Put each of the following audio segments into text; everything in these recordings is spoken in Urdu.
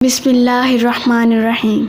بسم اللہ الرحمن الرحیم۔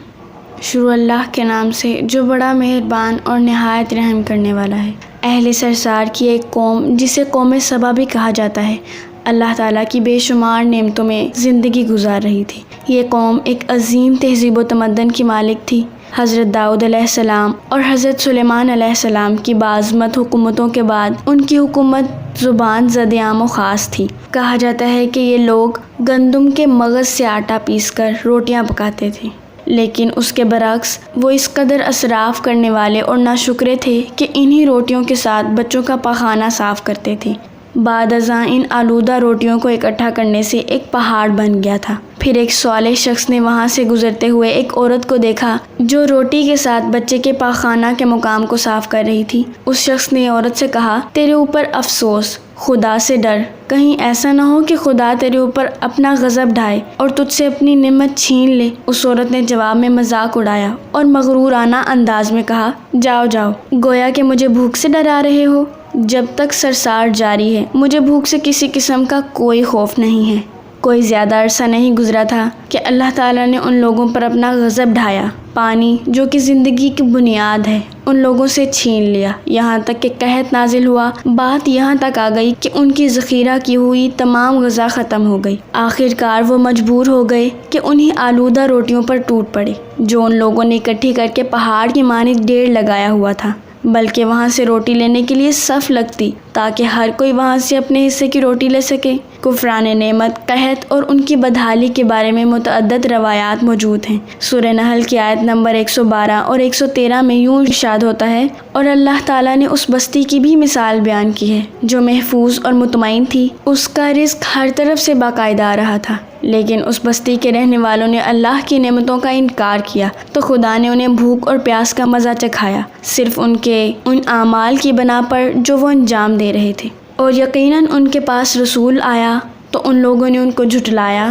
شروع اللہ کے نام سے جو بڑا مہربان اور نہایت رحم کرنے والا ہے۔ اہل سرسار کی ایک قوم جسے قوم سبا بھی کہا جاتا ہے، اللہ تعالیٰ کی بے شمار نعمتوں میں زندگی گزار رہی تھی۔ یہ قوم ایک عظیم تہذیب و تمدن کی مالک تھی۔ حضرت داؤد علیہ السلام اور حضرت سلیمان علیہ السلام کی باعظمت حکومتوں کے بعد ان کی حکومت زبان زد عام و خاص تھی۔ کہا جاتا ہے کہ یہ لوگ گندم کے مغز سے آٹا پیس کر روٹیاں پکاتے تھے، لیکن اس کے برعکس وہ اس قدر اسراف کرنے والے اور ناشکرے تھے کہ انہی روٹیوں کے ساتھ بچوں کا پاخانہ صاف کرتے تھے۔ بعد ازاں ان آلودہ روٹیوں کو اکٹھا کرنے سے ایک پہاڑ بن گیا تھا۔ پھر ایک صالح شخص نے وہاں سے گزرتے ہوئے ایک عورت کو دیکھا جو روٹی کے ساتھ بچے کے پاخانہ کے مقام کو صاف کر رہی تھی۔ اس شخص نے عورت سے کہا، تیرے اوپر افسوس، خدا سے ڈر، کہیں ایسا نہ ہو کہ خدا تیرے اوپر اپنا غضب ڈھائے اور تجھ سے اپنی نعمت چھین لے۔ اس عورت نے جواب میں مذاق اڑایا اور مغرورانہ انداز میں کہا، جاؤ جاؤ، گویا کہ مجھے بھوک سے ڈرا رہے ہو۔ جب تک سرسار جاری ہے مجھے بھوک سے کسی قسم کا کوئی خوف نہیں ہے۔ کوئی زیادہ عرصہ نہیں گزرا تھا کہ اللہ تعالیٰ نے ان لوگوں پر اپنا غضب ڈھایا۔ پانی جو کہ زندگی کی بنیاد ہے ان لوگوں سے چھین لیا، یہاں تک کہ قحط نازل ہوا۔ بات یہاں تک آ گئی کہ ان کی ذخیرہ کی ہوئی تمام غذا ختم ہو گئی۔ آخر کار وہ مجبور ہو گئے کہ انہی آلودہ روٹیوں پر ٹوٹ پڑے جو ان لوگوں نے اکٹھی کر کے پہاڑ کی مانند ڈھیر لگایا ہوا تھا، بلکہ وہاں سے روٹی لینے کے لیے صف لگتی تاکہ ہر کوئی وہاں سے اپنے حصے کی روٹی لے سکے۔ کفران نعمت، قحط اور ان کی بدحالی کے بارے میں متعدد روایات موجود ہیں۔ سورہ نحل کی آیت نمبر 112 اور 113 میں یوں ارشاد ہوتا ہے، اور اللہ تعالیٰ نے اس بستی کی بھی مثال بیان کی ہے جو محفوظ اور مطمئن تھی، اس کا رزق ہر طرف سے باقاعدہ آ رہا تھا، لیکن اس بستی کے رہنے والوں نے اللہ کی نعمتوں کا انکار کیا تو خدا نے انہیں بھوک اور پیاس کا مزہ چکھایا، صرف ان اعمال کی بنا پر جو وہ انجام دے رہے تھے۔ اور یقیناً ان کے پاس رسول آیا تو ان لوگوں نے ان کو جھٹلایا،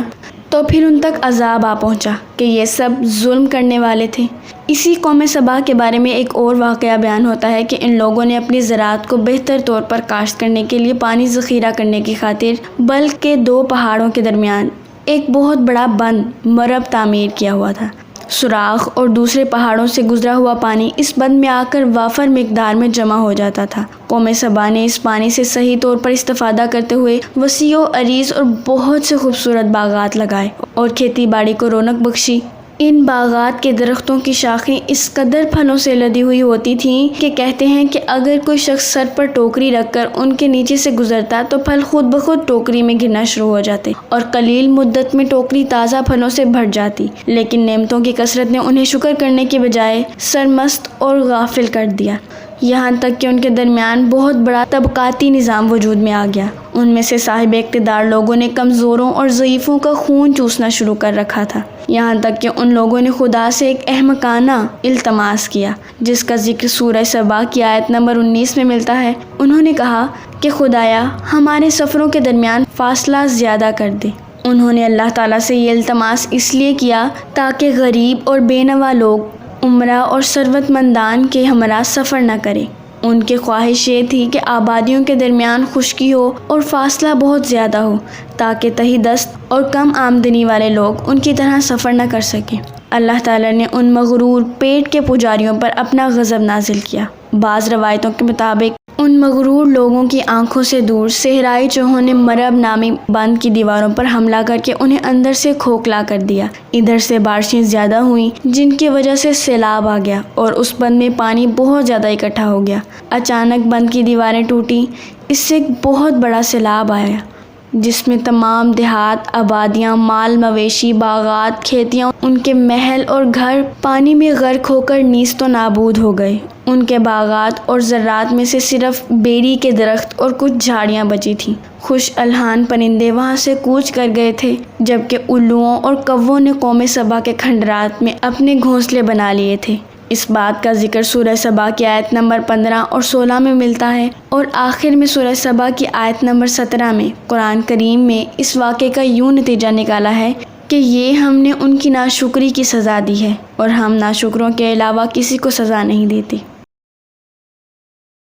تو پھر ان تک عذاب آ پہنچا کہ یہ سب ظلم کرنے والے تھے۔ اسی قوم سبا کے بارے میں ایک اور واقعہ بیان ہوتا ہے کہ ان لوگوں نے اپنی زراعت کو بہتر طور پر کاشت کرنے کے لیے پانی ذخیرہ کرنے کی خاطر بلخ کے دو پہاڑوں کے درمیان ایک بہت بڑا بند مرب تعمیر کیا ہوا تھا۔ سوراخ اور دوسرے پہاڑوں سے گزرا ہوا پانی اس بند میں آ کر وافر مقدار میں جمع ہو جاتا تھا۔ قوم سبا نے اس پانی سے صحیح طور پر استفادہ کرتے ہوئے وسیع و عریض اور بہت سے خوبصورت باغات لگائے اور کھیتی باڑی کو رونق بخشی۔ ان باغات کے درختوں کی شاخیں اس قدر پھلوں سے لدی ہوئی ہوتی تھیں کہ کہتے ہیں کہ اگر کوئی شخص سر پر ٹوکری رکھ کر ان کے نیچے سے گزرتا تو پھل خود بخود ٹوکری میں گرنا شروع ہو جاتے اور قلیل مدت میں ٹوکری تازہ پھلوں سے بھر جاتی، لیکن نعمتوں کی کثرت نے انہیں شکر کرنے کے بجائے سرمست اور غافل کر دیا، یہاں تک کہ ان کے درمیان بہت بڑا طبقاتی نظام وجود میں آ گیا۔ ان میں سے صاحب اقتدار لوگوں نے کمزوروں اور ضعیفوں کا خون چوسنا شروع کر رکھا تھا، یہاں تک کہ ان لوگوں نے خدا سے ایک احمقانہ التماس کیا جس کا ذکر سورہ سبا کی آیت نمبر 19 میں ملتا ہے۔ انہوں نے کہا کہ خدایا ہمارے سفروں کے درمیان فاصلہ زیادہ کر دے۔ انہوں نے اللہ تعالیٰ سے یہ التماس اس لیے کیا تاکہ غریب اور بے نوا لوگ عمرہ اور ثروت مندان کے ہمراہ سفر نہ کریں۔ ان کی خواہش یہ تھی کہ آبادیوں کے درمیان خشکی ہو اور فاصلہ بہت زیادہ ہو تاکہ تہی دست اور کم آمدنی والے لوگ ان کی طرح سفر نہ کر سکیں۔ اللہ تعالیٰ نے ان مغرور پیٹ کے پجاریوں پر اپنا غضب نازل کیا۔ بعض روایتوں کے مطابق ان مغرور لوگوں کی آنکھوں سے دور صحرائی چوہوں نے مرب نامی بند کی دیواروں پر حملہ کر کے انہیں اندر سے کھوکھلا کر دیا۔ ادھر سے بارشیں زیادہ ہوئیں جن کی وجہ سے سیلاب آ گیا اور اس بند میں پانی بہت زیادہ اکٹھا ہو گیا۔ اچانک بند کی دیواریں ٹوٹیں، اس سے ایک بہت بڑا سیلاب آیا جس میں تمام دیہات، آبادیاں، مال مویشی، باغات، کھیتیاں، ان کے محل اور گھر پانی میں غرق ہو کر نیست و نابود ہو گئے۔ ان کے باغات اور زراعت میں سے صرف بیری کے درخت اور کچھ جھاڑیاں بچی تھیں۔ خوش الحان پرندے وہاں سے کوچ کر گئے تھے، جبکہ الوؤں اور کووں نے قوم سبا کے کھنڈرات میں اپنے گھونسلے بنا لیے تھے۔ اس بات کا ذکر سورہ سبا کی آیت نمبر 15 اور 16 میں ملتا ہے، اور آخر میں سورہ سبا کی آیت نمبر 17 میں قرآن کریم میں اس واقعے کا یوں نتیجہ نکالا ہے کہ یہ ہم نے ان کی ناشکری کی سزا دی ہے اور ہم ناشکروں کے علاوہ کسی کو سزا نہیں دیتے۔